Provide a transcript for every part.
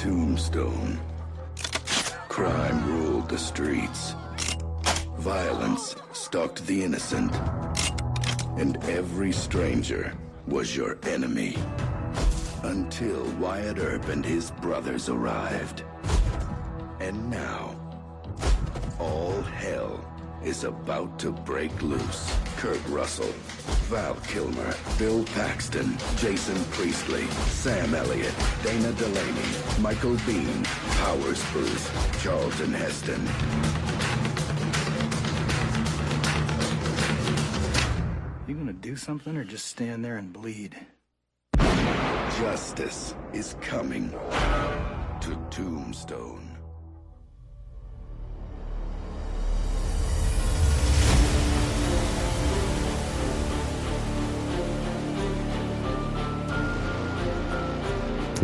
Tombstone. Crime ruled the streets. Violence stalked the innocent. And every stranger was your enemy. Until Wyatt Earp and his brothers arrived. And now, all hell is about to break loose. Kurt Russell, Val Kilmer, Bill Paxton, Jason Priestley, Sam Elliott, Dana Delaney, Michael Biehn, Powers Booth, Charlton Heston. You gonna do something or just stand there and bleed? Justice is coming to Tombstone.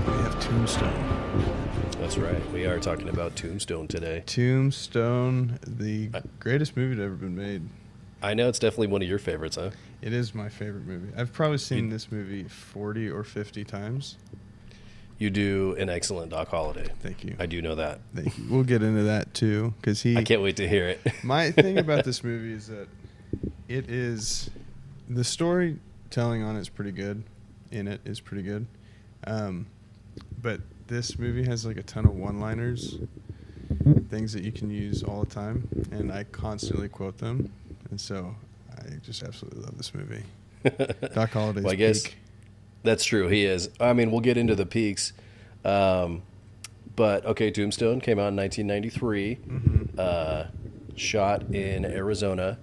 We have Tombstone. That's right. We are talking about Tombstone today. Tombstone, the greatest movie to ever been made. I know it's definitely one of your favorites, huh? It is my favorite movie. I've probably seen this movie 40 or 50 times. You do an excellent Doc Holliday. Thank you. I do know that. Thank you. We'll get into that too, because I can't wait to hear it. My thing about this movie is that it is the storytelling on it's pretty good. In it is pretty good, but this movie has like a ton of one-liners, things that you can use all the time, and I constantly quote them, and so I just absolutely love this movie. Doc Holliday's Well, I guess peak. that's true. He is. I mean, we'll get into the peaks. But, okay, Tombstone came out in 1993. Shot in Arizona,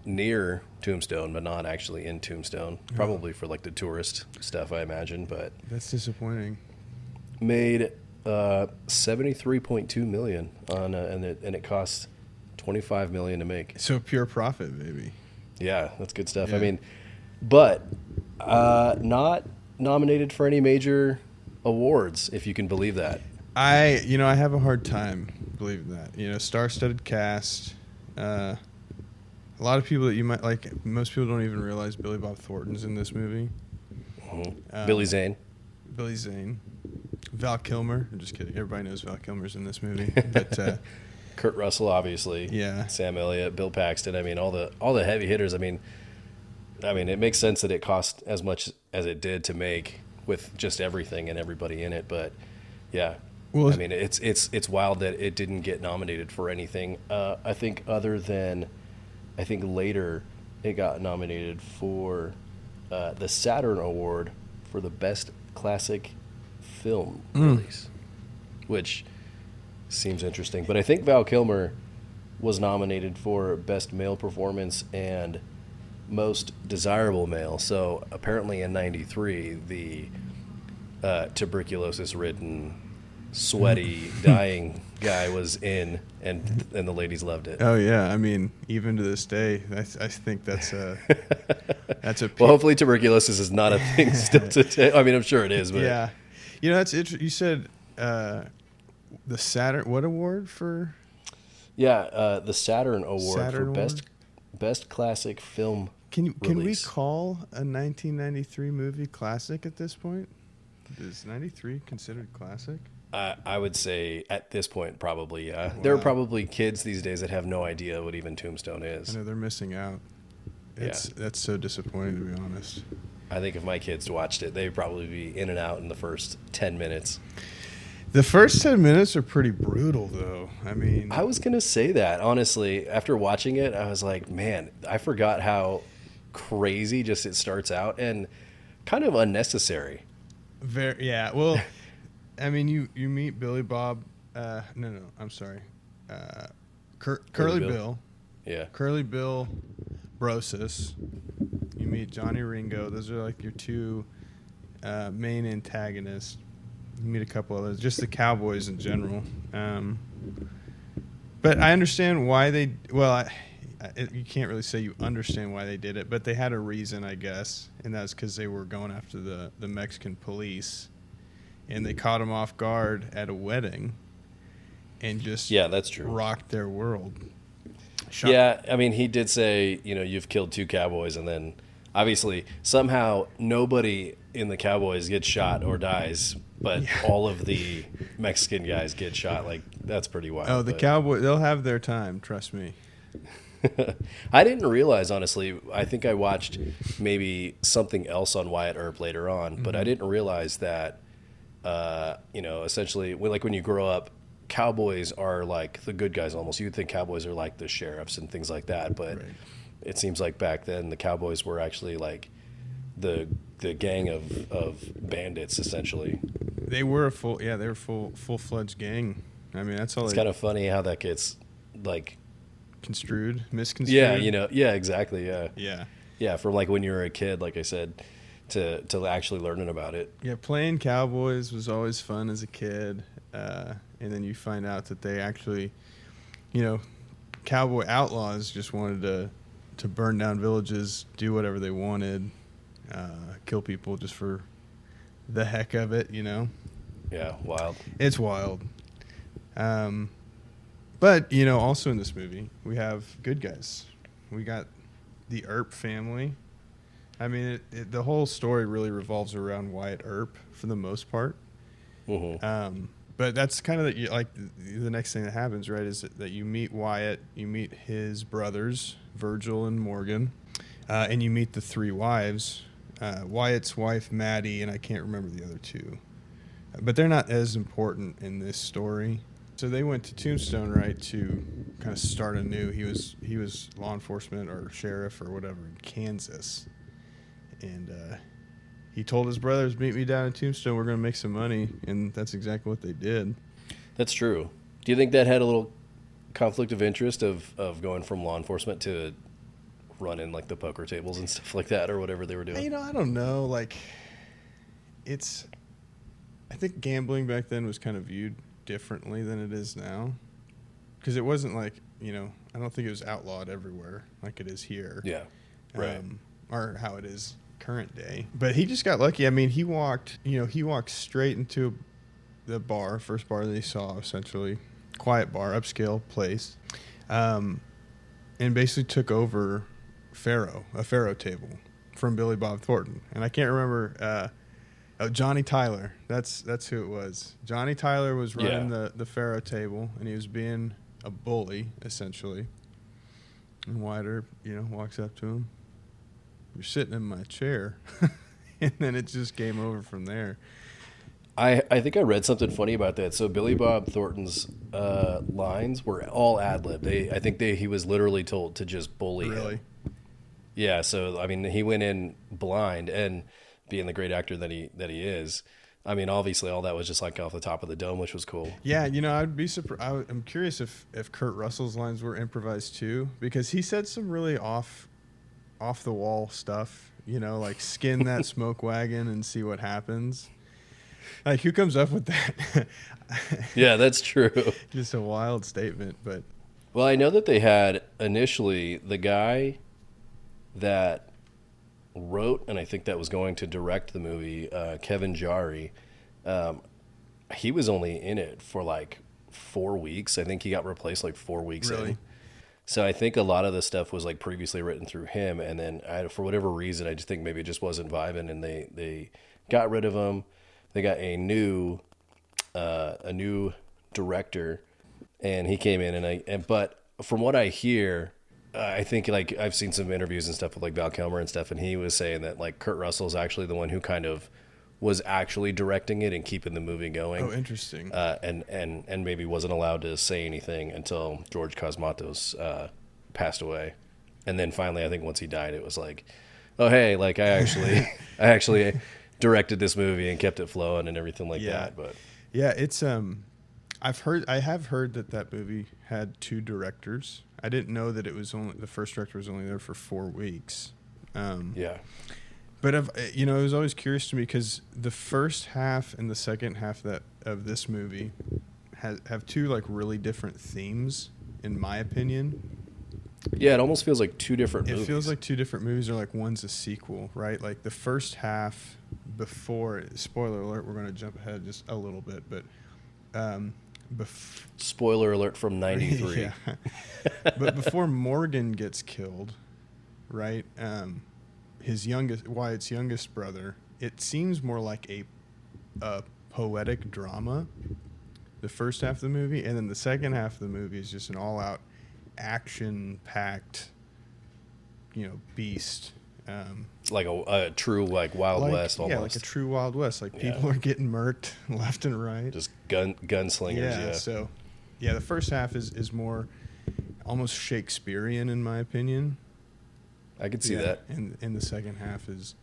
near Tombstone, but not actually in Tombstone. Probably for, like, the tourist stuff, I imagine. But That's disappointing. made $73.2 million on, and it cost $25 million to make. So pure profit, baby. Yeah, that's good stuff. Yeah. I mean, but not nominated for any major awards, if you can believe that. I have a hard time believing that. Star-studded cast. A lot of people that you might like. Most people don't even realize Billy Bob Thornton's in this movie. Billy Zane. Billy Zane. Val Kilmer. I'm just kidding. Everybody knows Val Kilmer's in this movie. But Kurt Russell, obviously. Yeah. Sam Elliott, Bill Paxton. I mean, all the heavy hitters. I mean, it makes sense that it cost as much as it did to make with just everything and everybody in it. But yeah, Well, I mean, it's wild that it didn't get nominated for anything. I think other than, later it got nominated for the Saturn Award for the best classic film release, which seems interesting. But I think Val Kilmer was nominated for best male performance and most desirable male. So apparently in '93, the tuberculosis-ridden, sweaty, dying guy was in, and the ladies loved it. oh yeah, I mean, even to this day, I think that's a Well, hopefully tuberculosis is not a thing still today. I mean, I'm sure it is, but yeah. That's interesting. You said the Saturn. What award for? yeah, the Saturn Award Saturn for Award? best classic film. Can we release. call a 1993 movie classic at this point? Is 93 considered classic? I would say at this point, probably, yeah. There are probably kids these days that have no idea what even Tombstone I is. know they're missing out. That's so disappointing, to be honest. I think if my kids watched it, they'd probably be in and out in the first 10 minutes. The first 10 minutes are pretty brutal, though. I mean, I was going to say that, honestly. After watching it, I was like, man, I forgot how crazy just it starts out and kind of unnecessary. yeah. Well, I mean, you meet Billy Bob. No, I'm sorry. Curly Bill. Yeah. Curly Bill, Brosis. You meet Johnny Ringo. Those are like your two main antagonists. You meet a couple others, just the cowboys in general. But I understand why they. Well, you can't really say you understand why they did it, but they had a reason, I guess, and that's because they were going after the Mexican police, and they caught them off guard at a wedding, and just that's true. rocked their world. Yeah, I mean, he did say, you've killed two cowboys, and then obviously somehow nobody in the Cowboys gets shot or dies, but all of the Mexican guys get shot. Like, that's pretty wild. Oh, the Cowboy, they'll have their time, trust me. I didn't realize, honestly. I think I watched maybe something else on Wyatt Earp later on, but I didn't realize that, essentially, when you grow up, Cowboys are like the good guys almost. You'd think Cowboys are like the sheriffs and things like that, but it seems like back then the Cowboys were actually like the gang of bandits, essentially. They were full-fledged gang. I mean, that's all. It's kind of funny how that gets like misconstrued. Yeah, exactly. Yeah. From like when you were a kid, like I said, to actually learning about it. Yeah, playing Cowboys was always fun as a kid, and then you find out that they actually, cowboy outlaws just wanted to burn down villages, do whatever they wanted, kill people just for the heck of it. Yeah, wild. It's wild. But, also in this movie, we have good guys. We got the Earp family. I mean, the whole story really revolves around Wyatt Earp for the most part. Mm-hmm. But that's kind of the next thing that happens, right, is that you meet Wyatt, you meet his brothers, Virgil and Morgan, and you meet the three wives, Wyatt's wife, Maddie, and I can't remember the other two. But they're not as important in this story. So they went to Tombstone, right, to kind of start anew. He was law enforcement or sheriff or whatever in Kansas. And he told his brothers, meet me down in Tombstone. We're going to make some money. And that's exactly what they did. That's true. Do you think that had a little conflict of interest of going from law enforcement to running like the poker tables and stuff like that or whatever they were doing? I don't know. Like, I think gambling back then was kind of viewed differently than it is now. Because it wasn't like, I don't think it was outlawed everywhere like it is here. Yeah, right. Or how it is current day. But he just got lucky. I mean, he walked straight into the first bar that he saw, essentially. Quiet bar, upscale place. And basically took over a Faro table from Billy Bob Thornton. And I can't remember, Johnny Tyler. That's who it was. Johnny Tyler was running the Faro table, and he was being a bully, essentially. And Wyatt Earp, walks up to him. You're sitting in my chair. And then it just came over from there. I think I read something funny about that. So Billy Bob Thornton's lines were all ad-libbed. I think he was literally told to just bully him. Yeah, so, I mean, he went in blind, and being the great actor that he is, I mean, obviously all that was just like off the top of the dome, which was cool. Yeah, I'd be surprised. I'm curious if Kurt Russell's lines were improvised too, because he said some really off the wall stuff, like skin that smoke wagon and see what happens. Like, who comes up with that? Yeah, that's true. Just a wild statement, but. Well, I know that they had initially the guy that wrote, and I think that was going to direct the movie, Kevin Jari. He was only in it for like 4 weeks. I think he got replaced like 4 weeks in. So I think a lot of the stuff was like previously written through him, and then for whatever reason, I just think maybe it just wasn't vibing, and they got rid of him. They got a new director, and he came in, but from what I hear, I think like I've seen some interviews and stuff with like Val Kilmer and stuff, and he was saying that like Kurt Russell is actually the one who kind of was actually directing it and keeping the movie going. Oh, interesting. And maybe wasn't allowed to say anything until George Cosmatos passed away, and then finally I think once he died, it was like, oh hey, like I actually directed this movie and kept it flowing and everything like that. But yeah, it's I have heard that movie had two directors. I didn't know that it was only the first director was only there for 4 weeks. But it was always curious to me because the first half and the second half of this movie have two like really different themes, in my opinion. Yeah, it almost feels like two different movies. It feels like two different movies, or like one's a sequel, right? Like the first half before, spoiler alert, we're going to jump ahead just a little bit, but spoiler alert from 93. Yeah. But before Morgan gets killed, right? Wyatt's youngest brother. It seems more like a poetic drama, the first half of the movie, and then the second half of the movie is just an all-out action-packed, beast. Like a true Wild West almost. Yeah, like a true Wild West. Like people are getting murked left and right. Just gunslingers. Yeah. So, the first half is more almost Shakespearean in my opinion. I could see that. And the second half is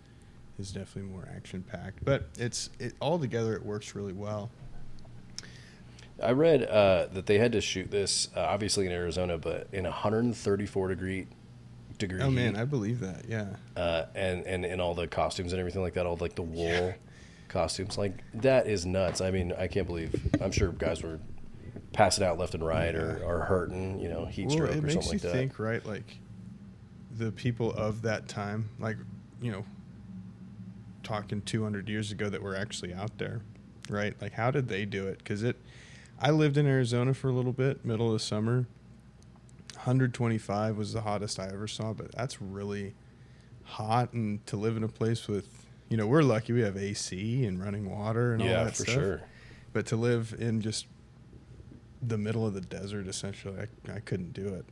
definitely more action packed, but all together it works really well. I read that they had to shoot this obviously in Arizona, but in 134 degree Oh man, I believe that. Yeah. And all the costumes and everything like that, all like the wool costumes, like that is nuts. I mean, I can't believe. I'm sure guys were passing out left and right or hurting, heat stroke or something like that. It makes you think, right? Like the people of that time, like talking 200 years ago that were actually out there, right? Like how did they do it? Because I lived in Arizona for a little bit, middle of the summer. 125 was the hottest I ever saw, but that's really hot. And to live in a place with, we're lucky we have AC and running water and all that stuff. Yeah, for sure. But to live in just the middle of the desert, essentially, I couldn't do it.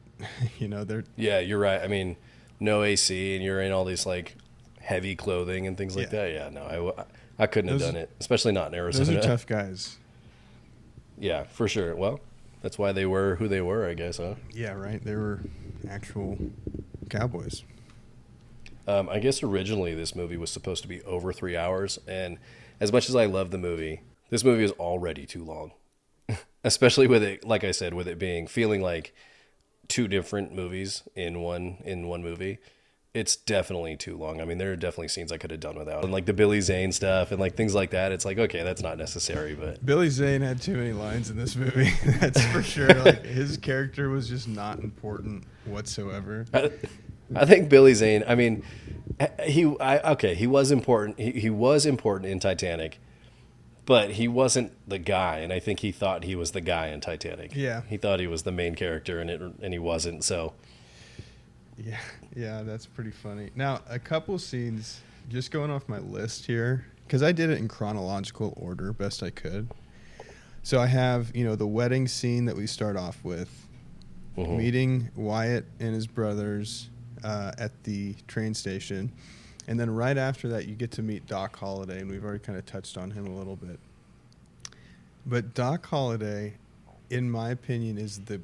Yeah, you're right. I mean, no AC, and you're in all these like heavy clothing and things like that. Yeah, no, I couldn't have done it, especially not in Arizona. Those are tough guys. Yeah, for sure. Well, that's why they were who they were, I guess, huh? Yeah, right. They were actual cowboys. I guess originally this movie was supposed to be over 3 hours, and as much as I love the movie, this movie is already too long. Especially with it, like I said, with it feeling like two different movies in one movie. It's definitely too long. I mean, there are definitely scenes I could have done without. And like the Billy Zane stuff and like things like that. It's like, okay, that's not necessary, but Billy Zane had too many lines in this movie. That's for sure. Like his character was just not important whatsoever. I think Billy Zane, I mean, he was important. He was important in Titanic, but he wasn't the guy. And I think he thought he was the guy in Titanic. Yeah. He thought he was the main character and he wasn't. So Yeah, that's pretty funny. Now, a couple scenes, just going off my list here, because I did it in chronological order, best I could. So I have, the wedding scene that we start off with, meeting Wyatt and his brothers at the train station. And then right after that, you get to meet Doc Holliday, and we've already kind of touched on him a little bit. But Doc Holliday, in my opinion, is the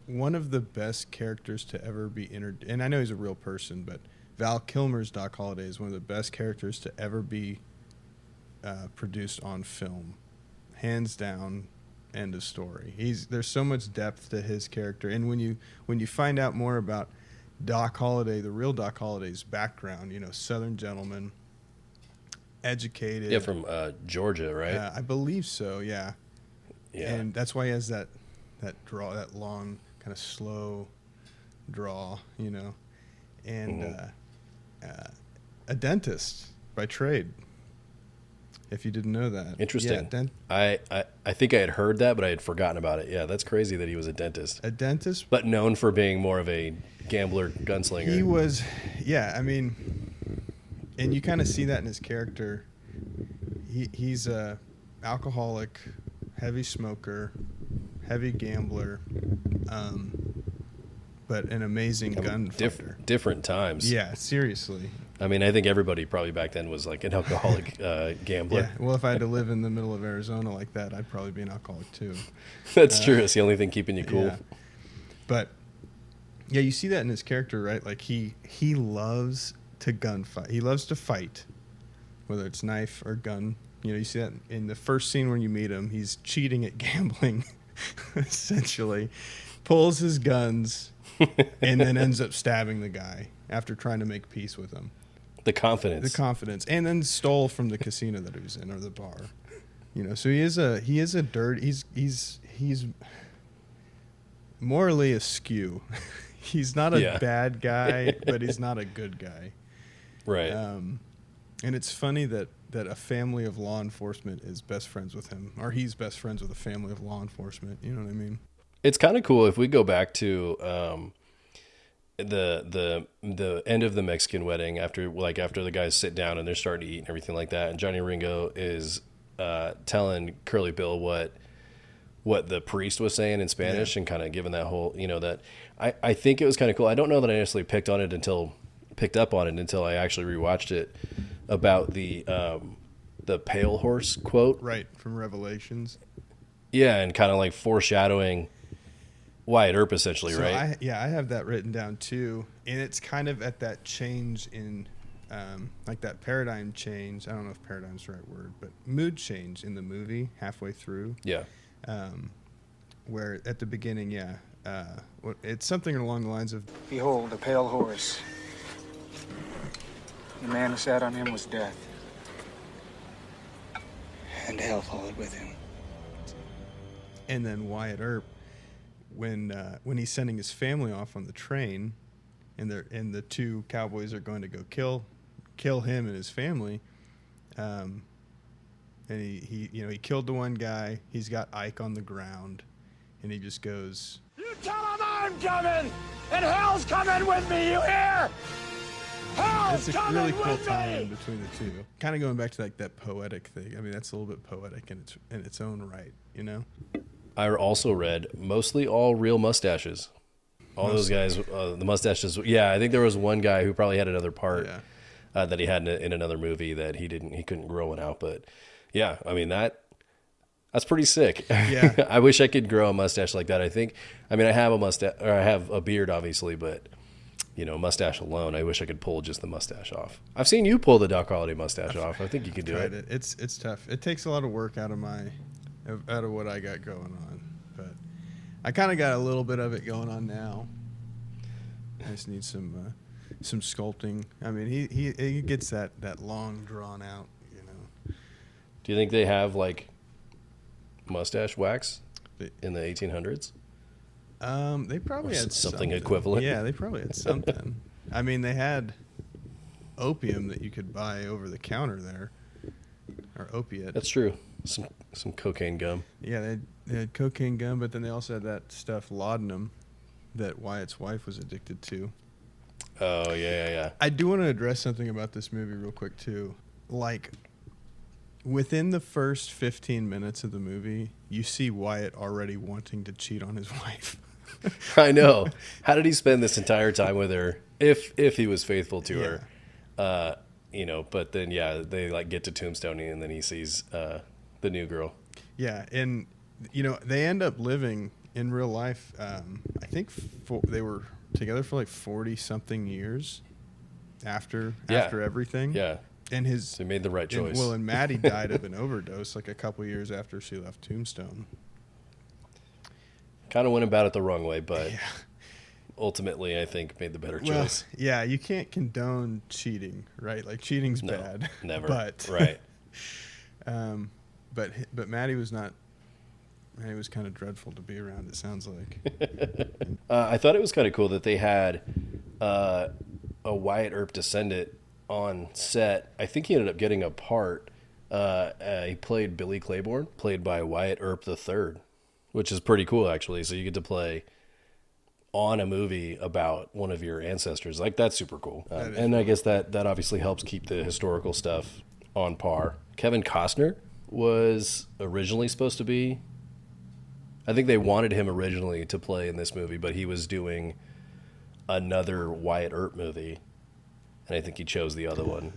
one of the best characters to ever be and I know he's a real person, but Val Kilmer's Doc Holliday is one of the best characters to ever be produced on film, hands down. End of story. There's so much depth to his character, and when you find out more about Doc Holliday, the real Doc Holliday's background, Southern gentleman, educated. Yeah, from Georgia, right? I believe so. Yeah. Yeah. And that's why he has that long, kind of slow draw, and a dentist by trade. If you didn't know that. Interesting. Yeah, I think I had heard that, but I had forgotten about it. Yeah, that's crazy that he was a dentist. A dentist? But known for being more of a gambler, gunslinger. He was, I mean, and you kind of see that in his character. He's a alcoholic, heavy smoker, heavy gambler, but an amazing gunfighter. Different times. Yeah, seriously. I mean, I think everybody probably back then was like an alcoholic gambler. Yeah, well, if I had to live in the middle of Arizona like that, I'd probably be an alcoholic too. That's true. It's the only thing keeping you cool. Yeah. But, yeah, you see that in his character, right? Like, he loves to gunfight. He loves to fight, whether it's knife or gun. You see that in the first scene when you meet him. He's cheating at gambling, essentially. Pulls his guns, and then ends up stabbing the guy after trying to make peace with him. The confidence. And then stole from the casino that he was in, or the bar. So he is a dirty. He's morally askew. He's not a bad guy, but he's not a good guy. Right. And it's funny that a family of law enforcement is best friends with him, or he's best friends with a family of law enforcement. You know what I mean? It's kind of cool if we go back to the end of the Mexican wedding, after the guys sit down and they're starting to eat and everything like that, and Johnny Ringo is telling Curly Bill what the priest was saying in Spanish, and kind of giving that whole, that I think it was kind of cool. I don't know that I necessarily picked up on it until I actually rewatched it, about the pale horse quote, Right, from Revelations. Yeah, and kind of like foreshadowing Wyatt Earp, essentially, So right? I have that written down too, and it's kind of at that change in, like that paradigm change. I don't know if paradigm's the right word, but mood change in the movie halfway through. Yeah. Where at the beginning, it's something along the lines of, Behold, a pale horse. The man who sat on him was death. And hell followed with him. and then Wyatt Earp, when he's sending his family off on the train, and the two cowboys are going to go kill him and his family, and he killed the one guy. He's got Ike on the ground, and he just goes, You tell him I'm coming, and hell's coming with me, you hear? Hell's it's a coming really cool with tie-in me! between the two. Kind of going back to like that poetic thing. I mean, that's a little bit poetic in its own right, you know? I also read mostly all real mustaches. All those guys, the mustaches. Yeah, I think there was one guy who probably had another part that he had in another movie that he couldn't grow one out. But yeah, I mean that's pretty sick. Yeah. I wish I could grow a mustache like that. I have a mustache, or I have a beard, obviously, but mustache alone, I wish I could pull just the mustache off. I've seen you pull the Doc Holliday mustache off. I think you could do it. It's tough. It takes a lot of work out of what I got going on, but I kind of got a little bit of it going on now. I just need some sculpting. I mean, he gets that long drawn out, Do you think they have like mustache wax in the 1800s? They probably Or had something equivalent. Yeah, they probably had something. I mean, they had opium that you could buy over the counter there, or opiate. That's true. Some cocaine gum. Yeah, they had cocaine gum, but then they also had that stuff, laudanum, that Wyatt's wife was addicted to. Oh, yeah. I do want to address something about this movie real quick, too. Like, within the first 15 minutes of the movie, you see Wyatt already wanting to cheat on his wife. I know. How did he spend this entire time with her, if he was faithful to her? But then, they like get to Tombstone, and then he sees the new girl. Yeah, and they end up living in real life. I think they were together for like 40 something years after everything. Yeah, and so he made the right choice. And Maddie died of an overdose like a couple years after she left Tombstone. Kind of went about it the wrong way, but ultimately, I think made the better choice. Yeah, you can't condone cheating, right? Like cheating's No, bad. never. But Right. But Maddie was not. Maddie was kind of dreadful to be around. It sounds like. I thought it was kind of cool that they had a Wyatt Earp descendant on set. I think he ended up getting a part. He played Billy Claiborne, played by Wyatt Earp III, which is pretty cool, actually. So you get to play on a movie about one of your ancestors. Like, that's super cool. And I guess that obviously helps keep the historical stuff on par. Kevin Costner was originally supposed to be... I think they wanted him originally to play in this movie, but he was doing another Wyatt Earp movie, and I think he chose the other one.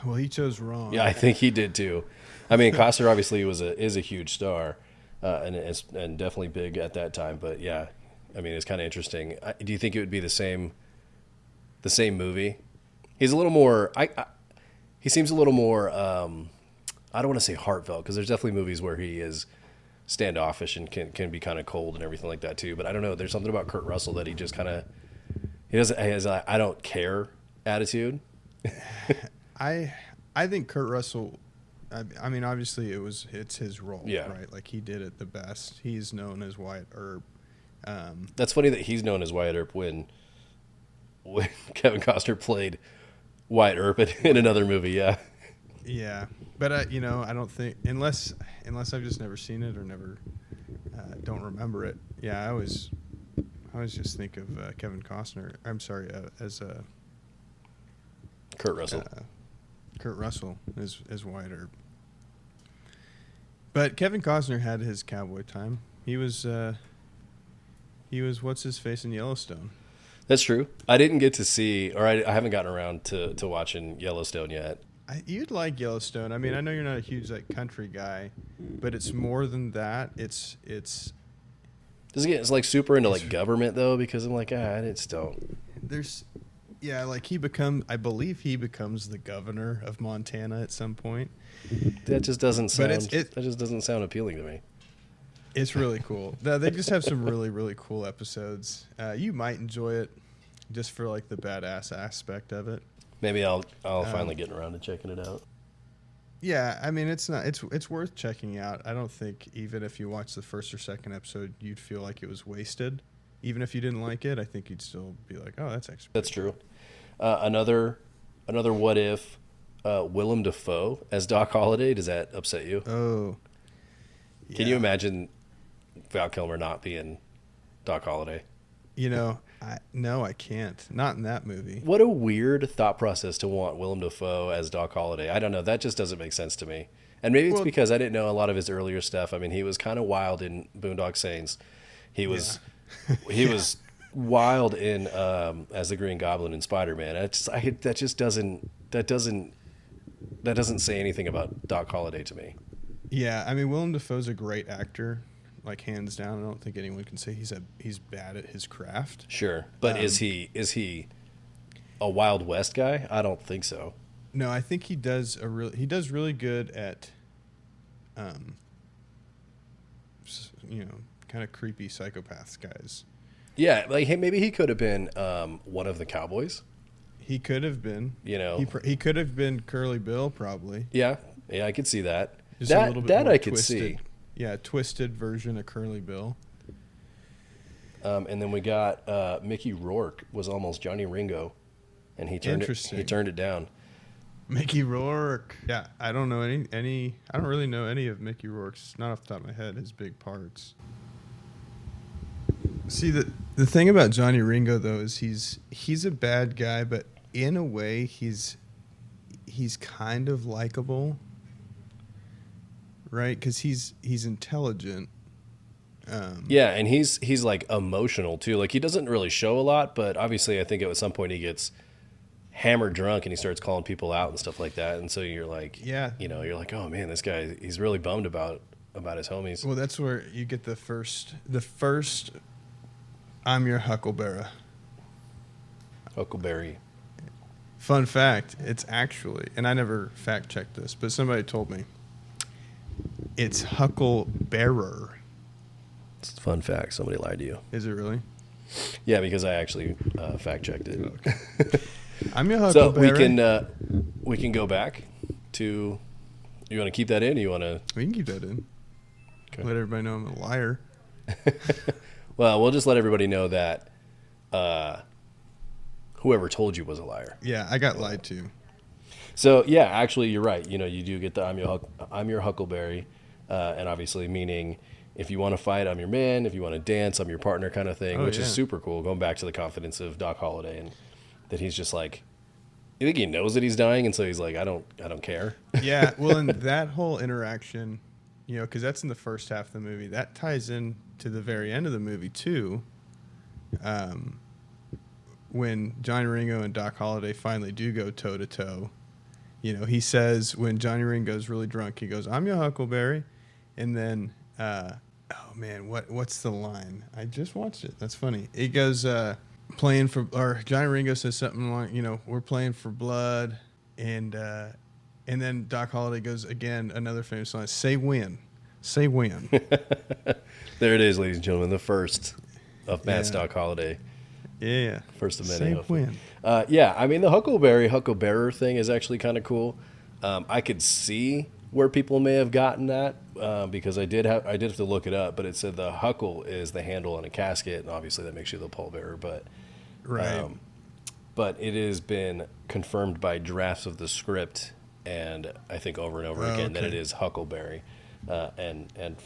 Well, he chose wrong. Yeah, I think he did too. I mean, Costner obviously is a huge star, and definitely big at that time. But yeah, I mean, it's kind of interesting. Do you think it would be the same movie? He's a little more. He seems a little more. I don't want to say heartfelt, because there's definitely movies where he is standoffish and can be kind of cold and everything like that too. But I don't know. There's something about Kurt Russell that he just kind of he has a I don't care attitude. I think Kurt Russell. I mean, obviously it's his role, right? Like, he did it the best. He's known as Wyatt Earp. That's funny that he's known as Wyatt Earp when Kevin Costner played Wyatt Earp in another movie. Yeah. Yeah, but I don't think, unless I've just never seen it or never don't remember it. Yeah, I was I always just think of Kevin Costner. I'm sorry, as Kurt Russell. Kurt Russell as Wyatt Earp. But Kevin Costner had his cowboy time. He was what's his face in Yellowstone. That's true. I didn't get to see, or I haven't gotten around to watching Yellowstone yet. You'd like Yellowstone. I mean, I know you're not a huge like country guy, but it's more than that. It's Does it get it's like super into like government though? Because I'm like, I just don't. there's like I believe he becomes the governor of Montana at some point. That just doesn't sound. But that just doesn't sound appealing to me. It's really cool. They just have some really, really cool episodes. You might enjoy it just for like the badass aspect of it. Maybe I'll finally get around to checking it out. Yeah, I mean it's worth checking out. I don't think even if you watch the first or second episode, you'd feel like it was wasted. Even if you didn't like it, I think you'd still be like, oh, that's actually That's true. Another what if Willem Dafoe as Doc Holliday. Does that upset you? Oh, Can you imagine Val Kilmer not being Doc Holliday? You know, I can't. Not in that movie. What a weird thought process to want Willem Dafoe as Doc Holliday. I don't know. That just doesn't make sense to me. And maybe it's because I didn't know a lot of his earlier stuff. I mean, he was kind of wild in Boondock Saints. He was he was wild in as the Green Goblin in Spider-Man. That doesn't say anything about Doc Holliday to me. Yeah, I mean, Willem Dafoe's a great actor, like hands down. I don't think anyone can say he's bad at his craft. Sure, but is he a Wild West guy? I don't think so. No, I think he does really good at, kind of creepy psychopaths guys. Yeah, like maybe he could have been one of the cowboys. He could have been. You know, he could have been Curly Bill probably. Yeah, I could see that. Just a little bit that more I could twisted. see. Yeah, a twisted version of Curly Bill. And then we got Mickey Rourke was almost Johnny Ringo, and he turned it down. Mickey Rourke. Yeah, I don't know any. I don't really know any of Mickey Rourke's. Not off the top of my head, his big parts. See, the thing about Johnny Ringo though is he's a bad guy, but in a way he's kind of likable, right? Because he's intelligent. Yeah, and he's like emotional too. Like he doesn't really show a lot, but obviously I think at some point he gets hammered drunk and he starts calling people out and stuff like that. And so you're like, you're like, oh man, this guy, he's really bummed about his homies. Well, that's where you get the first. I'm your Huckleberry. Huckleberry. Fun fact, it's actually, and I never fact checked this, but somebody told me it's Hucklebearer. It's a fun fact. Somebody lied to you. Is it really? Yeah, because I actually fact checked it. Okay. I'm your Huckleberry. So we can go back to. You want to keep that in? Or you want to? We can keep that in. Okay. Let everybody know I'm a liar. Well, we'll just let everybody know that whoever told you was a liar. Yeah, I got lied to. So yeah, actually, you're right. You know, you do get the I'm your Huckleberry, and obviously meaning if you want to fight, I'm your man. If you want to dance, I'm your partner, kind of thing, which is super cool. Going back to the confidence of Doc Holliday and that he's just like, you think he knows that he's dying, and so he's like, I don't care. Yeah, well, and that whole interaction, because that's in the first half of the movie. That ties in to the very end of the movie too. When Johnny Ringo and Doc Holliday finally do go toe to toe, he says when Johnny Ringo's really drunk, he goes, "I'm your Huckleberry," and then, oh man, what's the line? I just watched it. That's funny. It goes, Johnny Ringo says something like, we're playing for blood, and then Doc Holliday goes again, another famous line, "Say when." Say when. There it is, ladies and gentlemen, the first of Matt's Doc Holliday. Yeah. First of many. Say Hopefully. when. Yeah, I mean, the Hucklebearer thing is actually kind of cool. I could see where people may have gotten that because I did have to look it up, but it said the huckle is the handle on a casket, and obviously that makes you the pallbearer. But right. But it has been confirmed by drafts of the script, and I think over and over again that it is Huckleberry. And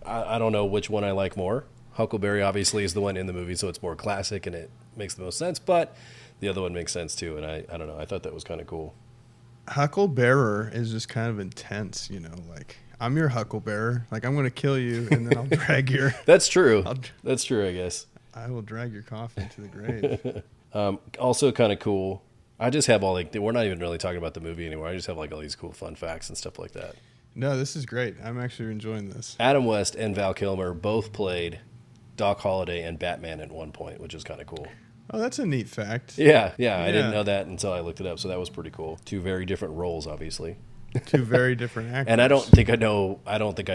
I don't know which one I like more. Huckleberry obviously is the one in the movie, so it's more classic and it makes the most sense. But the other one makes sense too, and I don't know. I thought that was kind of cool. Hucklebearer is just kind of intense, like I'm your Hucklebearer. Like I'm going to kill you and then I'll drag your. That's true. That's true, I guess. I will drag your coffin to the grave. Also kind of cool. I just have all we're not even really talking about the movie anymore. I just have all these cool fun facts and stuff like that. No, this is great. I'm actually enjoying this. Adam West and Val Kilmer both played Doc Holliday and Batman at one point, which is kind of cool. Oh, that's a neat fact. Yeah, I didn't know that until I looked it up, so that was pretty cool. Two very different roles, obviously. Two very different actors. And I don't think I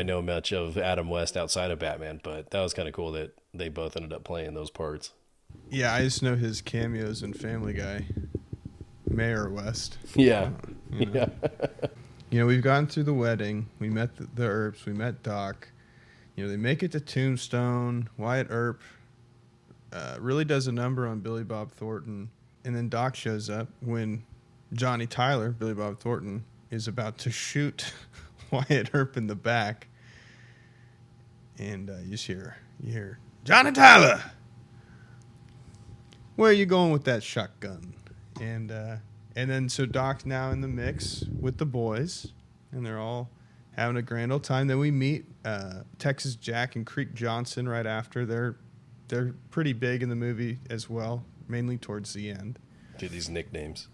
know much of Adam West outside of Batman, but that was kind of cool that they both ended up playing those parts. Yeah, I just know his cameos in Family Guy. Mayor West. Yeah. Yeah. We've gone through the wedding. We met the Earps. We met Doc. They make it to Tombstone. Wyatt Earp really does a number on Billy Bob Thornton. And then Doc shows up when Johnny Tyler, Billy Bob Thornton, is about to shoot Wyatt Earp in the back. And you hear, Johnny Tyler, where are you going with that shotgun? And then so Doc's now in the mix with the boys, and they're all having a grand old time. Then we meet Texas Jack and Creek Johnson right after. They're pretty big in the movie as well, mainly towards the end. Dude, these nicknames.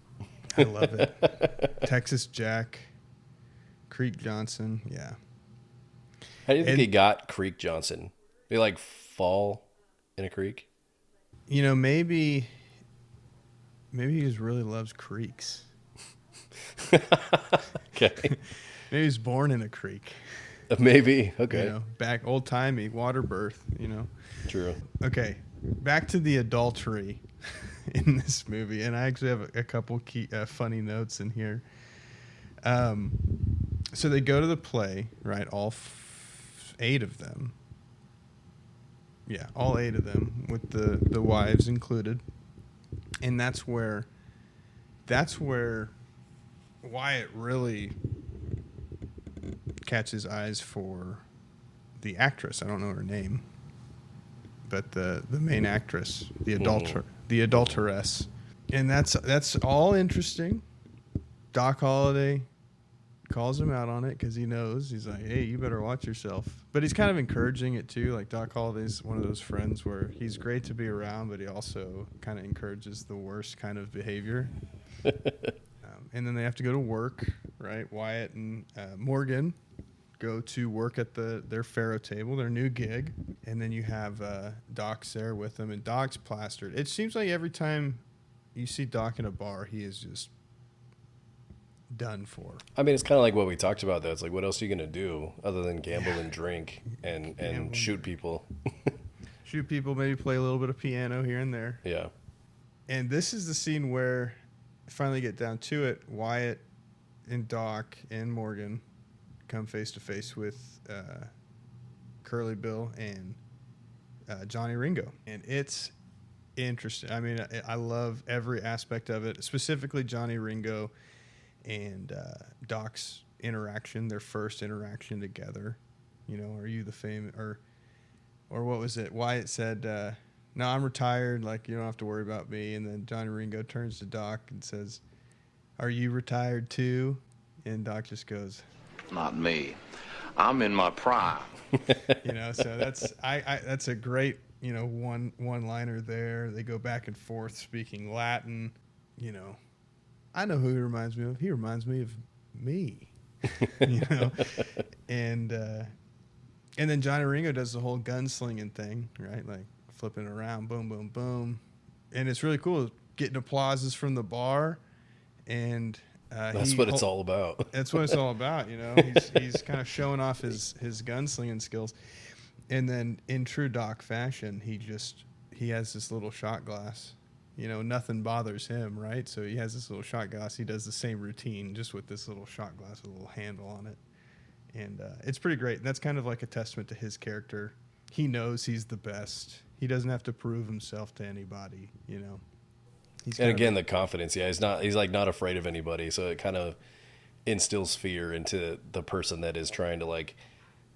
I love it. Texas Jack, Creek Johnson, yeah. How do you think he got Creek Johnson? Did he fall in a creek? Maybe he just really loves creeks. Okay. Maybe he's born in a creek. Maybe. Okay. Back old-timey water birth, True. Okay, back to the adultery in this movie. And I actually have a couple key funny notes in here. So they go to the play, right? All 8 of them. Yeah, all 8 of them with the wives included. And that's where Wyatt really catches eyes for the actress. I don't know her name, but the main actress, the adulteress, and that's all interesting. Doc Holliday calls him out on it because he knows. He's like, hey, you better watch yourself. But he's kind of encouraging it too. Like Doc Holliday's one of those friends where he's great to be around, but he also kind of encourages the worst kind of behavior. And then they have to go to work, right? Wyatt and Morgan go to work at their faro table, their new gig. And then you have Doc's there with them, and Doc's plastered. It seems like every time you see Doc in a bar, he is just done for. I mean, it's kind of like what we talked about, though. It's like, what else are you going to do other than gamble and drink and shoot people? Shoot people, maybe play a little bit of piano here and there. Yeah. And this is the scene where, finally get down to it, Wyatt and Doc and Morgan come face to face with Curly Bill and Johnny Ringo. And it's interesting. I mean, I love every aspect of it, specifically Johnny Ringo and Doc's interaction, their first interaction together. Are you the famous, or what was it? Wyatt said, no, I'm retired, like you don't have to worry about me. And then Johnny Ringo turns to Doc and says, are you retired too? And Doc just goes, not me. I'm in my prime. So that's a great, one-liner there. They go back and forth speaking Latin, I know who he reminds me of. He reminds me of me, and then Johnny Ringo does the whole gunslinging thing, right? Like flipping around, boom, boom, boom, and it's really cool. Getting applauses from the bar, and that's what it's all about. That's what it's all about. He's kind of showing off his gunslinging skills, and then in true Doc fashion, he has this little shot glass. Nothing bothers him, right? So he has this little shot glass. He does the same routine just with this little shot glass with a little handle on it. And it's pretty great. And that's kind of like a testament to his character. He knows he's the best. He doesn't have to prove himself to anybody, And again, the confidence. Yeah, he's not afraid of anybody. So it kind of instills fear into the person that is trying to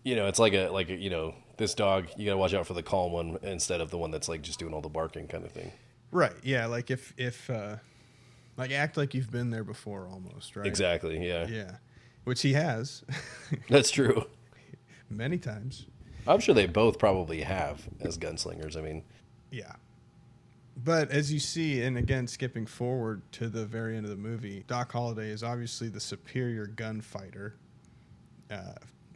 it's like a this dog, you gotta watch out for the calm one instead of the one that's like just doing all the barking kind of thing. Right. Yeah. Like if like act like you've been there before almost, right? Exactly. Yeah. Yeah. Which he has That's true. many times. I'm sure they both probably have as gunslingers. I mean, Yeah. But as you see, and again, skipping forward to the very end of the movie, Doc Holliday is obviously the superior gunfighter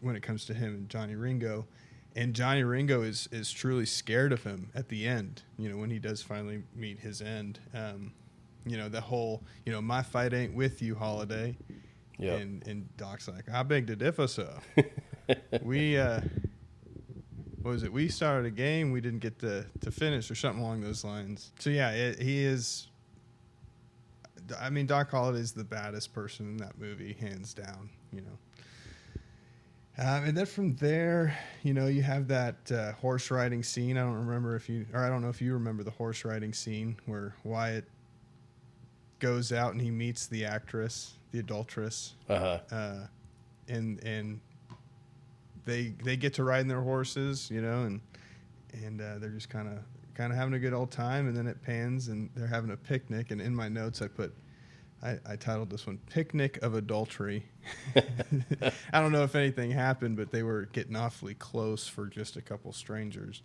when it comes to him and Johnny Ringo. And Johnny Ringo is truly scared of him at the end, when he does finally meet his end. The whole, my fight ain't with you, Holliday. yeah. And Doc's like, I beg to differ, sir. We, what was it? We started a game we didn't get to finish or something along those lines. So, yeah, he is. I mean, Doc Holliday's the baddest person in that movie, hands down, and then from there, you have that horse riding scene. I don't know if you remember the horse riding scene where Wyatt goes out and he meets the actress, the adulteress, and they get to ride in their horses, and they're just kind of having a good old time, and then it pans and they're having a picnic. And in my notes, I titled this one "Picnic of Adultery." I don't know if anything happened, but they were getting awfully close for just a couple strangers.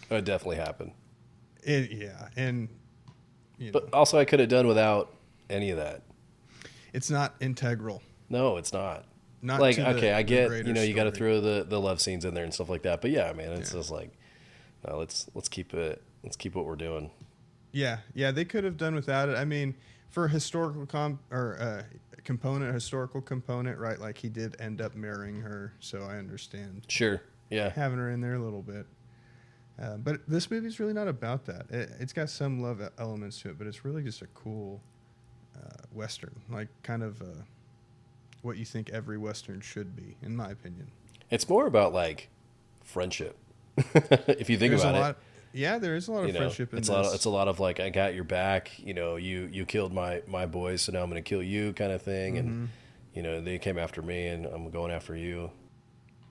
It definitely happened. And But also, I could have done without any of that. it's not integral. No, it's not. Not like, to okay, I the get, greater you got to story. throw the love scenes in there and stuff like that. But yeah, man, it's just like, no, let's keep it. Let's keep what we're doing. Yeah, they could have done without it. I mean, for a historical historical component, right? Like he did end up marrying her, so I understand Sure. Yeah. having her in there a little bit. But this movie's really not about that. It's got some love elements to it, but it's really just a cool Western, like kind of what you think every Western should be, in my opinion. It's more about like friendship. If you think There's about a it. lot. Yeah, there is a lot of friendship in it's this. it's a lot of like, I got your back, you killed my boys, so now I'm going to kill you kind of thing. Mm-hmm. And, they came after me and I'm going after you.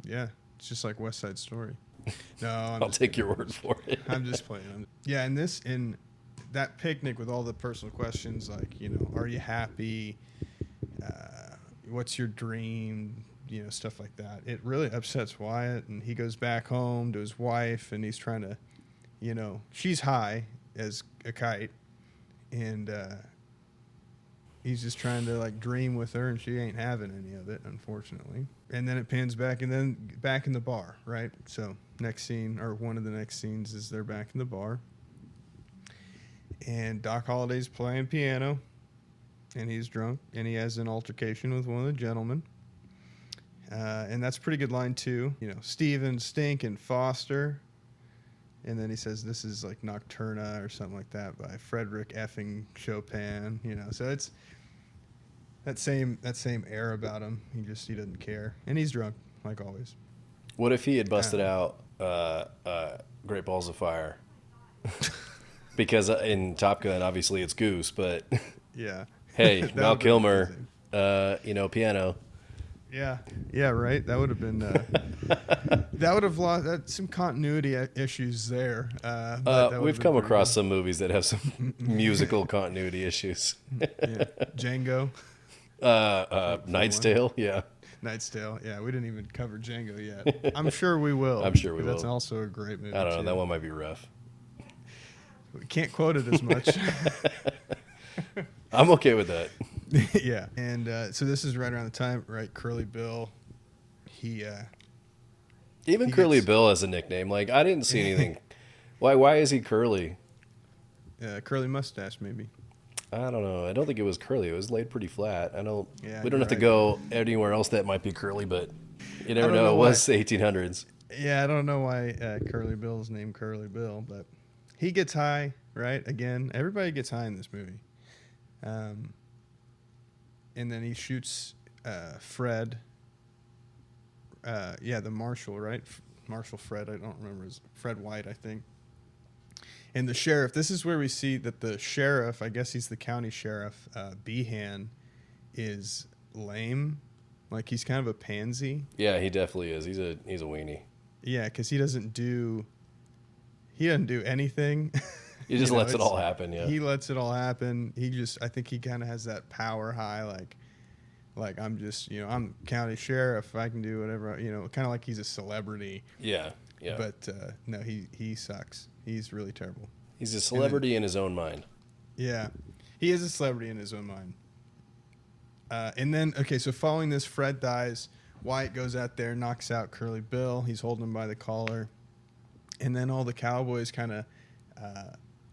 Yeah, it's just like West Side Story. No, I'll take your word for it. I'm just playing. Yeah, and in that picnic with all the personal questions like, are you happy? What's your dream? Stuff like that. It really upsets Wyatt, and he goes back home to his wife, and he's trying to, she's high as a kite, and he's just trying to like dream with her, and she ain't having any of it, unfortunately. And then it pans back, and then back in the bar, right? So next scene, or one of the next scenes, is they're back in the bar, and Doc Holliday's playing piano, and he's drunk, and he has an altercation with one of the gentlemen. And that's a pretty good line too. Steven, Stink, and Foster. And then he says this is like Nocturna or something like that by Frederick effing Chopin. So it's that same air about him. He doesn't care, and he's drunk like always. What if he had busted out Great Balls of Fire? Because in Top Gun, obviously it's Goose, but Yeah. hey, That Val would've been Kilmer, amazing. piano. Yeah, right. That would have been. That would have lost some continuity issues there. But We've come across some movies that have some musical continuity issues. Yeah. Django. Knight's Tale, yeah. Knight's Tale. Yeah, we didn't even cover Django yet. I'm sure we will. I'm sure we but That's will. also a great movie. I don't know, too. that one might be rough. We can't quote it as much. I'm okay with that. Yeah, and so this is right around the time, right? Curly Bill. Even He Curly gets- Bill has a nickname. Like, I didn't see anything. Why is he curly? Curly mustache, maybe. I don't know. I don't think it was curly. It was laid pretty flat. Yeah, We don't you're have to right. go anywhere else that might be curly, but you never don't know. know It was 1800s. Yeah, I don't know why Curly Bill's named Curly Bill, but he gets high, right? Again, everybody gets high in this movie. And then he shoots Fred. The marshal, right? Marshal Fred, I don't remember. Fred White, I think. And the sheriff, this is where we see that the sheriff, I guess he's the county sheriff, Behan, is lame. Like, he's kind of a pansy. Yeah, he definitely is. He's a weenie. Yeah, because he doesn't do anything. He just lets it all happen. Yeah. He lets it all happen. I think he kind of has that power high, like I'm just, I'm county sheriff. I can do whatever, kind of like he's a celebrity. Yeah. Yeah. But no, he sucks. He's really terrible. He's a celebrity in his own mind. Yeah, he is a celebrity in his own mind. And then, okay, so following this, Fred dies. Wyatt goes out there, knocks out Curly Bill. He's holding him by the collar. And then all the cowboys kind of,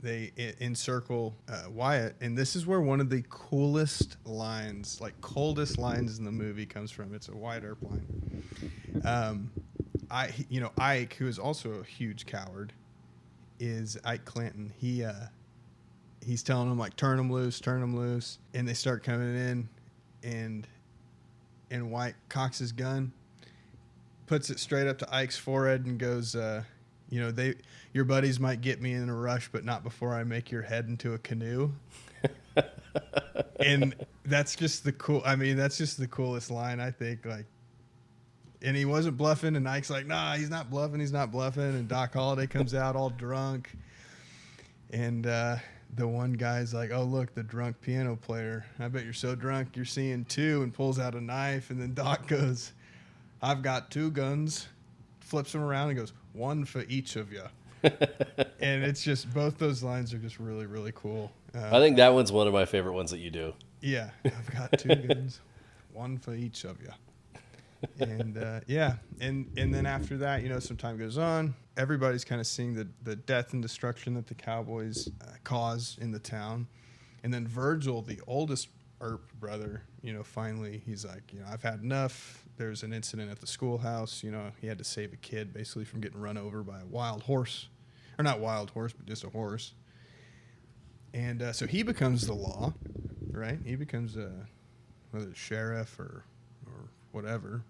they encircle Wyatt. And this is where one of the coolest lines, like coldest lines in the movie comes from. It's a Wyatt Earp line. Ike, who is also a huge coward, is Ike Clanton. He's telling them, like, turn them loose. And they start coming in. And Wyatt cocks his gun, puts it straight up to Ike's forehead, and goes, your buddies might get me in a rush, but not before I make your head into a canoe. And that's just the coolest line, I think. Like, and he wasn't bluffing, and Ike's like, nah, he's not bluffing. And Doc Holliday comes out all drunk, and the one guy's like, oh, look, the drunk piano player. I bet you're so drunk you're seeing two, and pulls out a knife. And then Doc goes, I've got 2 guns, flips them around and goes, 1 for each of you. And it's just, both those lines are just really, really cool. I think that one's one of my favorite ones that you do. Yeah, I've got 2 guns, 1 for each of you. And and then after that, some time goes on. Everybody's kind of seeing the death and destruction that the cowboys cause in the town. And then Virgil, the oldest Earp brother, finally he's like, I've had enough. There's an incident at the schoolhouse. He had to save a kid basically from getting run over by a wild horse, or not wild horse, but just a horse. And so he becomes the law, right? He becomes whether it's sheriff or whatever.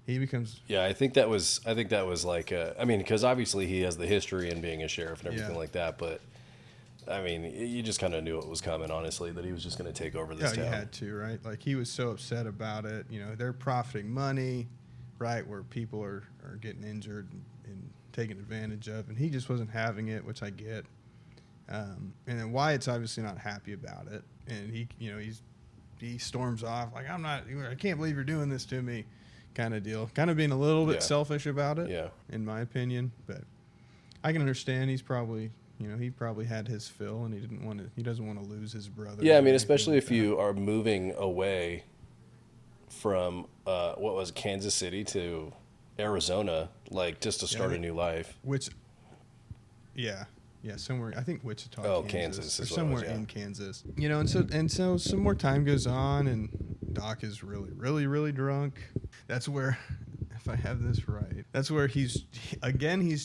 He becomes. Yeah, I think that was like, because obviously he has the history in being a sheriff and everything like that, but you just kind of knew it was coming, honestly, that he was just going to take over this town. Yeah, you had to, right? Like, he was so upset about it. They're profiting money, right, where people are getting injured and taken advantage of, and he just wasn't having it, which I get. And then Wyatt's obviously not happy about it, and he storms off like, I can't believe you're doing this to me, kind of deal. Kind of being a little bit selfish about it, in my opinion. But I can understand. He's probably, he probably had his fill, and he doesn't want to lose his brother. Yeah, especially if you are moving away from Kansas City to Arizona, like, just to start a new life. Yeah, somewhere, I think Wichita, Kansas or is somewhere in Kansas. And so some more time goes on, and Doc is really, really, really drunk. That's where, if I have this right, that's where he's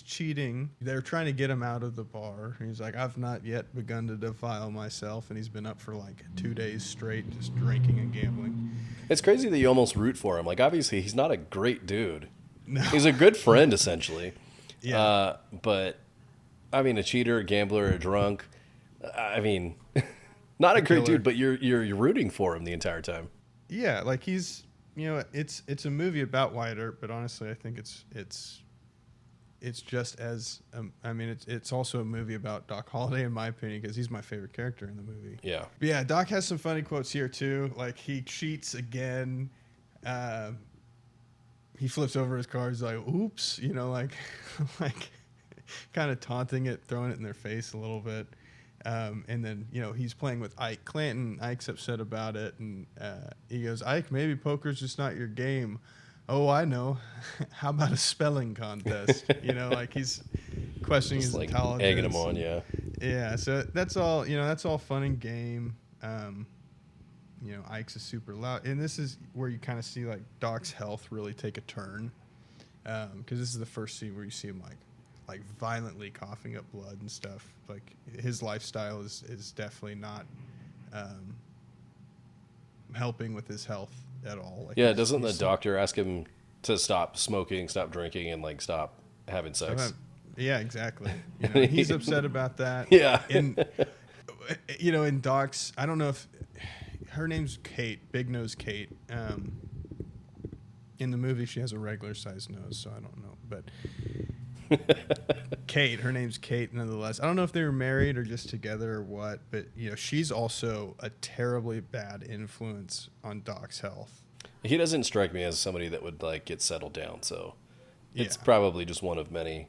cheating. They're trying to get him out of the bar. He's like, I've not yet begun to defile myself, and he's been up for like 2 days straight just drinking and gambling. It's crazy that you almost root for him. Like, obviously, he's not a great dude. No. He's a good friend, essentially. Yeah. But a cheater, a gambler, a drunk. Not a great dude, but you're rooting for him the entire time. Yeah, like, he's, it's a movie about Wyatt Earp, but honestly, I think it's just as it's also a movie about Doc Holliday, in my opinion, because he's my favorite character in the movie. Yeah. But yeah, Doc has some funny quotes here too. Like, he cheats again. He flips over his car. He's like, "Oops," like kind of taunting it, throwing it in their face a little bit. And then, he's playing with Ike Clanton. Ike's upset about it. And he goes, Ike, maybe poker's just not your game. Oh, I know. How about a spelling contest? Like, he's questioning just his like intelligence. Egging him on, yeah. Yeah, so that's all, that's all fun and game. Ike's a super loud. And this is where you kind of see, like, Doc's health really take a turn. Because this is the first scene where you see him, like violently coughing up blood and stuff. Like, his lifestyle is definitely not helping with his health at all. Like, yeah, doesn't the doctor ask him to stop smoking, stop drinking, and, like, stop having sex? Yeah, exactly. He's upset about that. Yeah. And in Doc's, I don't know if her name's Kate, Big Nose Kate. In the movie, she has a regular sized nose, so I don't know. But Kate, her name's Kate, nonetheless. I don't know if they were married or just together or what, but she's also a terribly bad influence on Doc's health. He doesn't strike me as somebody that would like get settled down, so it's Yeah. probably just one of many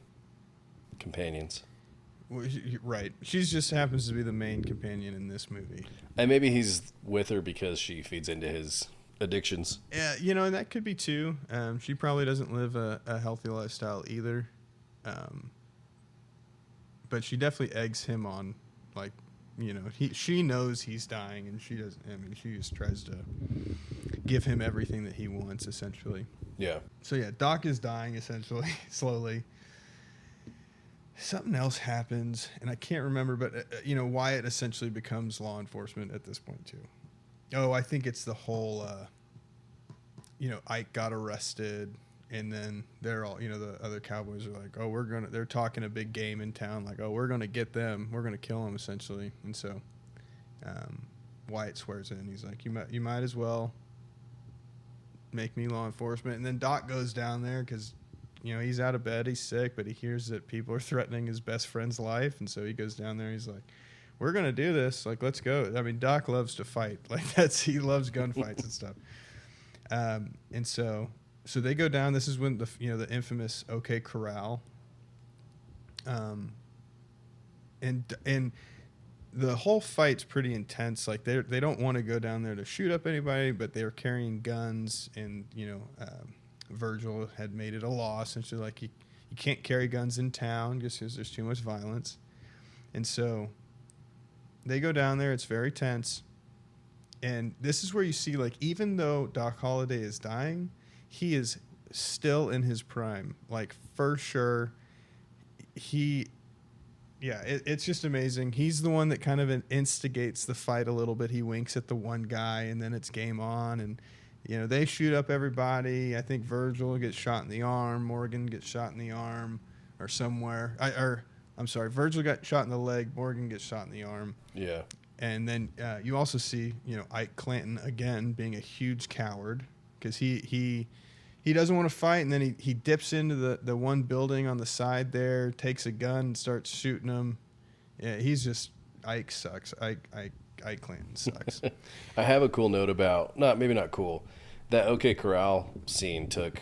companions. Well, right. She just happens to be the main companion in this movie. And maybe he's with her because she feeds into his addictions. Yeah, and that could be too. She probably doesn't live a healthy lifestyle either. But she definitely eggs him on, like, she knows he's dying, and she doesn't. I mean, she just tries to give him everything that he wants, essentially. Yeah. So yeah, Doc is dying essentially, slowly. Something else happens, and I can't remember, but Wyatt essentially becomes law enforcement at this point too. Oh, I think it's the whole, Ike got arrested, and then they're all, the other cowboys are like, oh, they're talking a big game in town, like, oh, we're gonna get them, we're gonna kill them essentially, and so Wyatt swears in, he's like, you might as well make me law enforcement, and then Doc goes down there because. He's out of bed, he's sick, but he hears that people are threatening his best friend's life, and so he goes down there, he's like, we're going to do this, like, let's go. I mean, Doc loves to fight. Like, he loves gunfights and stuff. And so they go down. This is when the infamous OK Corral. And the whole fight's pretty intense. Like, they don't want to go down there to shoot up anybody, but they're carrying guns, and, Virgil had made it a law, essentially, like you can't carry guns in town just because there's too much violence. And so they go down there. It's very tense. And this is where you see, like, even though Doc Holliday is dying, he is still in his prime. Like, for sure, it's just amazing. He's the one that kind of instigates the fight a little bit. He winks at the one guy, and then it's game on, and they shoot up everybody. I think Virgil gets shot in the arm. Morgan gets shot in the arm or somewhere. I'm sorry. Virgil got shot in the leg. Morgan gets shot in the arm. Yeah. And then you also see, Ike Clanton again being a huge coward because he doesn't want to fight. And then he dips into the one building on the side there, takes a gun and starts shooting them. Yeah, he's just, Ike sucks. Ike Clanton sucks. I have a cool note about, maybe not cool, that OK Corral scene took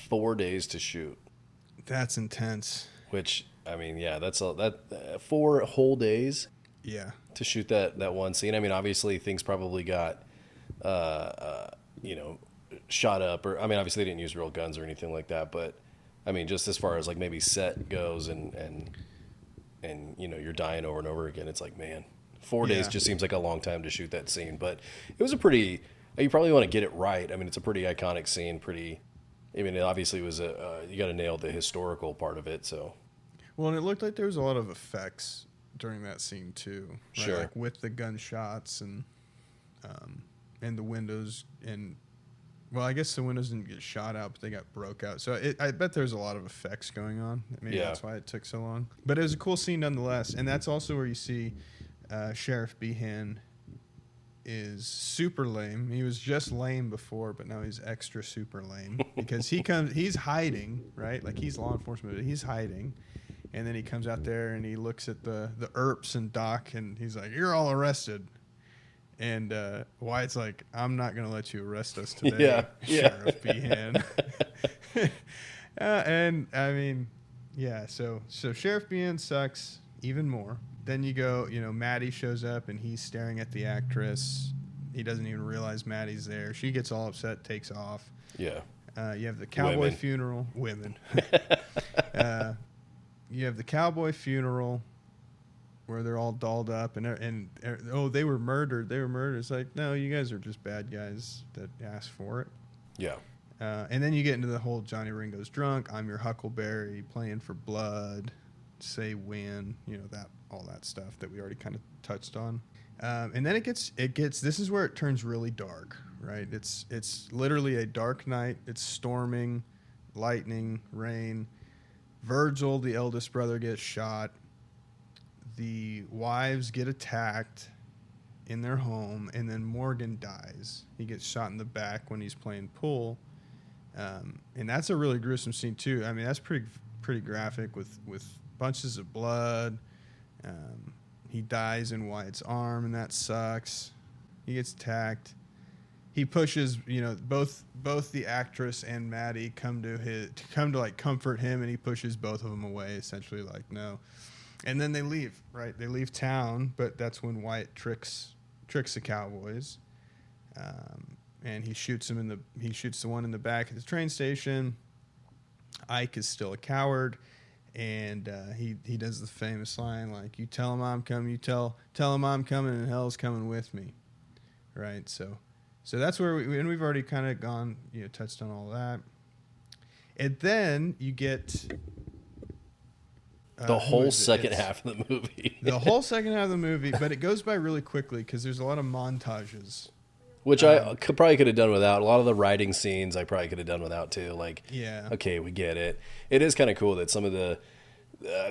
4 days to shoot. That's intense. Which, I mean, yeah, that's 4 whole days. Yeah. To shoot that one scene. I mean, obviously things probably got, shot up, or I mean, obviously they didn't use real guns or anything like that, but I mean, just as far as like maybe set goes and you're dying over and over again, it's like, man. 4 days just seems like a long time to shoot that scene, but it was you probably want to get it right. I mean, it's a pretty iconic scene, it obviously was you got to nail the historical part of it, so. Well, and it looked like there was a lot of effects during that scene too. Right? Sure. Like with the gunshots and the windows, and well, I guess the windows didn't get shot out, but they got broke out. So I bet there's a lot of effects going on. Maybe that's why it took so long. But it was a cool scene nonetheless, and that's also where you see Sheriff Behan is super lame. He was just lame before, but now he's extra super lame because he's hiding, right? Like, he's law enforcement, but he's hiding. And then he comes out there and he looks at the Earps and Doc, and he's like, "You're all arrested." And Wyatt's like, "I'm not going to let you arrest us today, Sheriff Behan." And I mean, yeah, so Sheriff Behan sucks even more. Then you go, Maddie shows up and he's staring at the actress. He doesn't even realize Maddie's there. She gets all upset, takes off. Yeah. You have the cowboy funeral. Women. You have the cowboy funeral where they're all dolled up and they were murdered. They were murdered. It's like, no, you guys are just bad guys that asked for it. Yeah. And then you get into the whole Johnny Ringo's drunk. I'm your Huckleberry, playing for blood. Say when, all that stuff that we already kind of touched on. And then it gets, this is where it turns really dark, right? It's literally a dark night. It's storming, lightning, rain. Virgil, the eldest brother, gets shot. The wives get attacked in their home, and then Morgan dies. He gets shot in the back when he's playing pool. And that's a really gruesome scene too. I mean, that's pretty graphic with bunches of blood. He dies in Wyatt's arm, and that sucks. He gets attacked. He pushes, both the actress and Maddie come to like comfort him, and he pushes both of them away, essentially like no. And then they leave, right? They leave town, but that's when Wyatt tricks the cowboys, and he shoots the one in the back at the train station. Ike is still a coward, and he does the famous line like, "You tell him I'm coming. You tell him I'm coming, and hell's coming with me," right? So that's where we've already kind of gone, touched on all that, and then you get. The whole second half of the movie. The whole second half of the movie, but it goes by really quickly because there's a lot of montages. Which I probably could have done without. A lot of the riding scenes I probably could have done without too. Like, yeah. Okay, we get it. It is kind of cool that some of a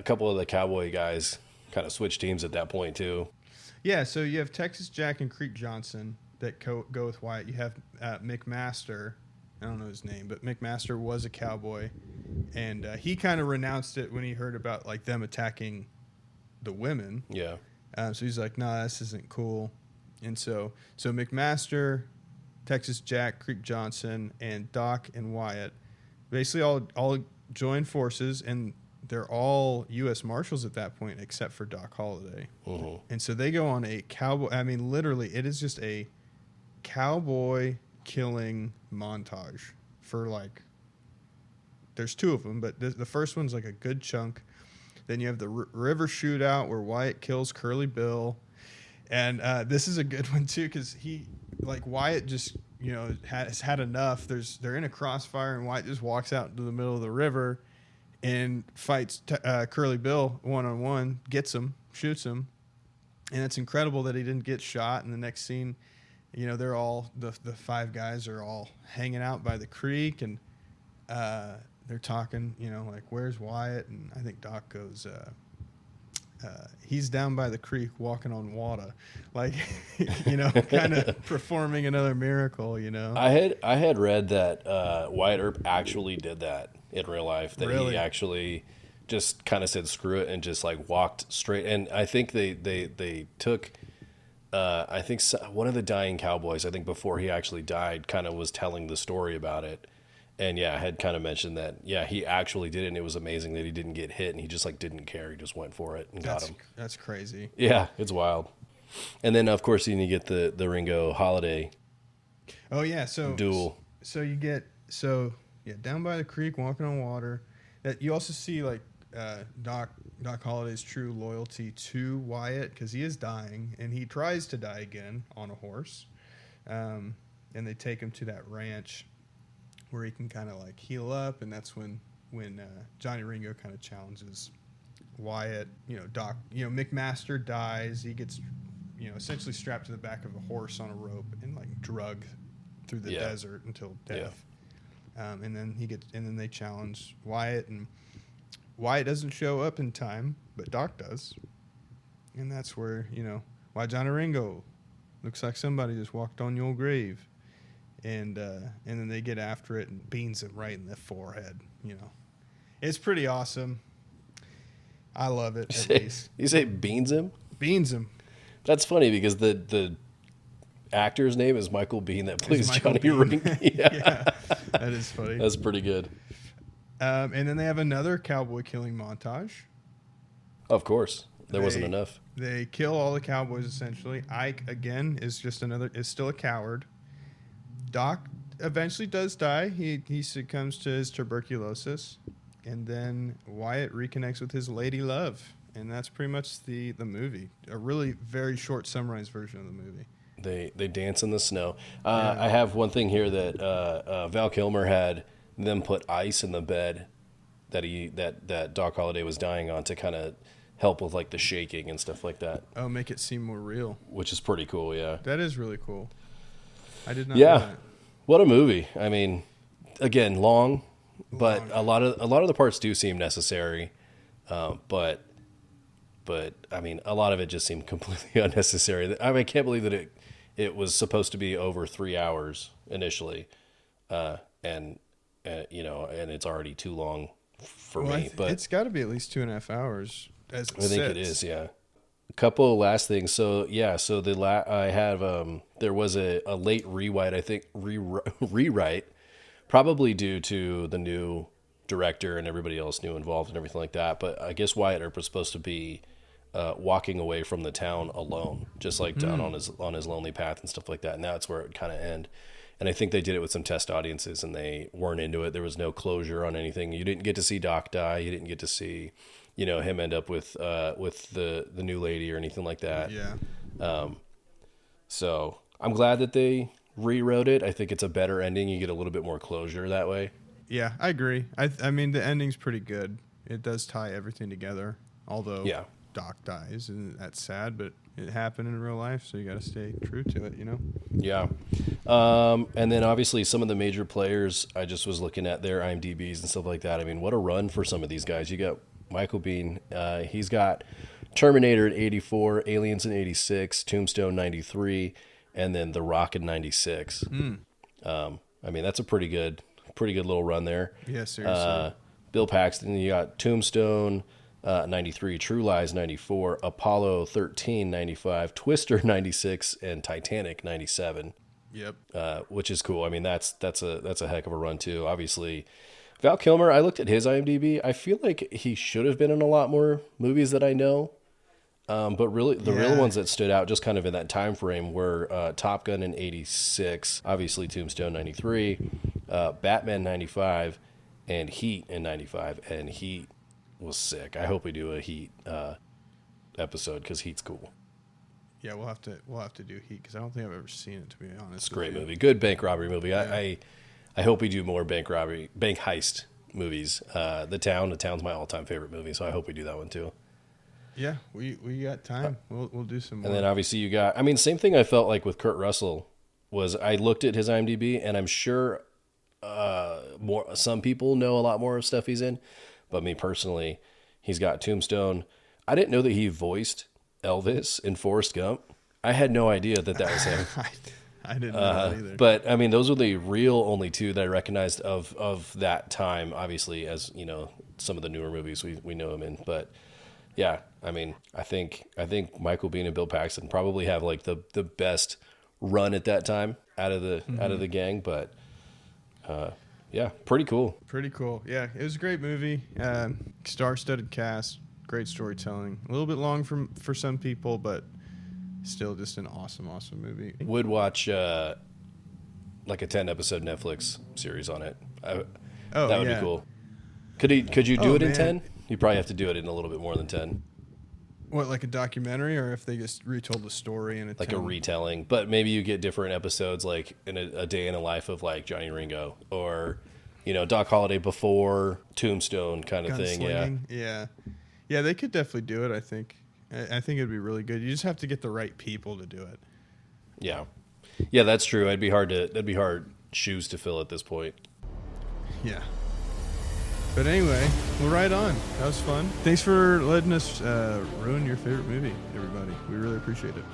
couple of the cowboy guys kind of switch teams at that point too. Yeah, so you have Texas Jack and Creek Johnson that go with Wyatt. You have McMaster. I don't know his name, but McMaster was a cowboy, and he kind of renounced it when he heard about like them attacking the women. Yeah. So he's like, "Nah, this isn't cool." And so McMaster, Texas Jack, Creek Johnson, and Doc and Wyatt basically all join forces, and they're all U.S. Marshals at that point, except for Doc Holliday. Mm-hmm. And so they go on a cowboy. I mean, literally, it is just a cowboy killing montage for like. There's two of them, but the first one's like a good chunk. Then you have the river shootout where Wyatt kills Curly Bill. And this is a good one too, because Wyatt just has had enough. They're in a crossfire, and Wyatt just walks out into the middle of the river and fights Curly Bill 1-on-1, gets him, shoots him, and it's incredible that he didn't get shot. In the next scene, they're all the five guys are all hanging out by the creek, and they're talking, like, where's Wyatt? And I think Doc goes. He's down by the creek walking on water, like, kind of performing another miracle, I had read that Wyatt Earp actually did that in real life, that Really? He actually just kind of said screw it and just like walked straight. And I think they took I think one of the dying cowboys, I think before he actually died, kind of was telling the story about it. And yeah, I had kind of mentioned that, yeah, he actually did it, and it was amazing that he didn't get hit, and he just like didn't care. He just went for it and got him. That's crazy. Yeah, it's wild. And then, of course, you get the Ringo Holiday Oh, yeah. So duel. So you get, down by the creek, walking on water. That you also see, like, Doc Holliday's true loyalty to Wyatt, because he is dying, and he tries to die again on a horse. And they take him to that ranch where he can kind of like heal up, and that's when Johnny Ringo kind of challenges Wyatt. Doc, McMaster dies. He gets, essentially strapped to the back of a horse on a rope and like drugged through the desert until death. Yeah. And then they challenge Wyatt, and Wyatt doesn't show up in time, but Doc does, and that's where why Johnny Ringo looks like somebody just walked on your grave. And then they get after it and beans him right in the forehead. It's pretty awesome. I love it. At least You say beans him? Beans him. That's funny because the actor's name is Michael Bean that plays Johnny Ringo. Yeah, that is funny. That's pretty good. And then they have another cowboy killing montage. Of course, there wasn't enough. They kill all the cowboys essentially. Ike again is still a coward. Doc eventually does die. He succumbs to his tuberculosis, and then Wyatt reconnects with his lady love, and that's pretty much the movie. A really very short summarized version of the movie. They dance in the snow. I have one thing here that Val Kilmer had them put ice in the bed that Doc Holliday was dying on to kind of help with like the shaking and stuff like that. Oh, make it seem more real. Which is pretty cool. Yeah, that is really cool. I did not know that. What a movie. I mean, again, long, but a lot of the parts do seem necessary. But I mean, a lot of it just seemed completely unnecessary. I mean, I can't believe that it was supposed to be over 3 hours initially. And you know, and it's already too long for Well, me. But it's got to be at least 2.5 hours. As it I think it sits. is, yeah. A couple of last things. So yeah, so I have there was a late rewrite, I think rewrite, probably due to the new director and everybody else new involved and everything like that. But I guess Wyatt Earp was supposed to be walking away from the town alone, just like down on his lonely path and stuff like that. And that's where it kind of end. And I think they did it with some test audiences, and they weren't into it. There was no closure on anything. You didn't get to see Doc die. You didn't get to see, you know, him end up with the new lady or anything like that. Yeah. So I'm glad that they rewrote it. I think it's a better ending. You get a little bit more closure that way. Yeah, I agree. I mean, the ending's pretty good. It does tie everything together. Although Yeah. Doc dies, and that's sad, but it happened in real life, so you got to stay true to it, you know? Yeah. And then obviously some of the major players, I just was looking at their IMDb's and stuff like that. I mean, what a run for some of these guys. You got Michael Biehn. He's got Terminator in 84, Aliens in 86, Tombstone 93, and then The Rock in 96. I mean, that's a pretty good little run there. Yeah, seriously. Bill Paxton, you got Tombstone 93, True Lies 94, Apollo 13 95, Twister 96, and Titanic 97. Yep. Which is cool. I mean, that's a heck of a run too. Obviously, Val Kilmer, I looked at his IMDb. I feel like he should have been in a lot more movies that I know. But really, the real ones that stood out just kind of in that time frame were Top Gun in 86, obviously Tombstone 93, Batman 95, and Heat in 95. And Heat was sick. I hope we do a Heat episode because Heat's cool. Yeah, we'll have to do Heat because I don't think I've ever seen it, to be honest. It's a great movie. Good bank robbery movie. Yeah. I hope we do more bank heist movies. The Town's my all-time favorite movie, so I hope we do that one too. Yeah, we got time. We'll do some more. And then obviously you got, I mean, same thing I felt like with Kurt Russell was I looked at his IMDb and I'm sure some people know a lot more of stuff he's in, but me personally, he's got Tombstone. I didn't know that he voiced Elvis in Forrest Gump. I had no idea that was him. I didn't know that either. But I mean, those were the real only two that I recognized of that time. Obviously, as you know, some of the newer movies we know him in. But yeah, I mean, I think Michael Biehn and Bill Paxton probably have like the best run at that time out of the gang. But yeah, pretty cool. Pretty cool. Yeah, it was a great movie. Star-studded cast, great storytelling. A little bit long for some people, but still just an awesome movie. Would watch like a 10-episode Netflix series on it. That would be cool. Could you do it in 10? You probably have to do it in a little bit more than 10. What, like a documentary, or if they just retold the story in a like 10? a retelling, but maybe you get different episodes, like in a day in the life of like Johnny Ringo, or Doc Holliday before Tombstone kind of thing. Yeah. They could definitely do it. I think it'd be really good. You just have to get the right people to do it. Yeah, that's true. That'd be hard shoes to fill at this point. Yeah. But anyway, well, right on. That was fun. Thanks for letting us ruin your favorite movie, everybody. We really appreciate it.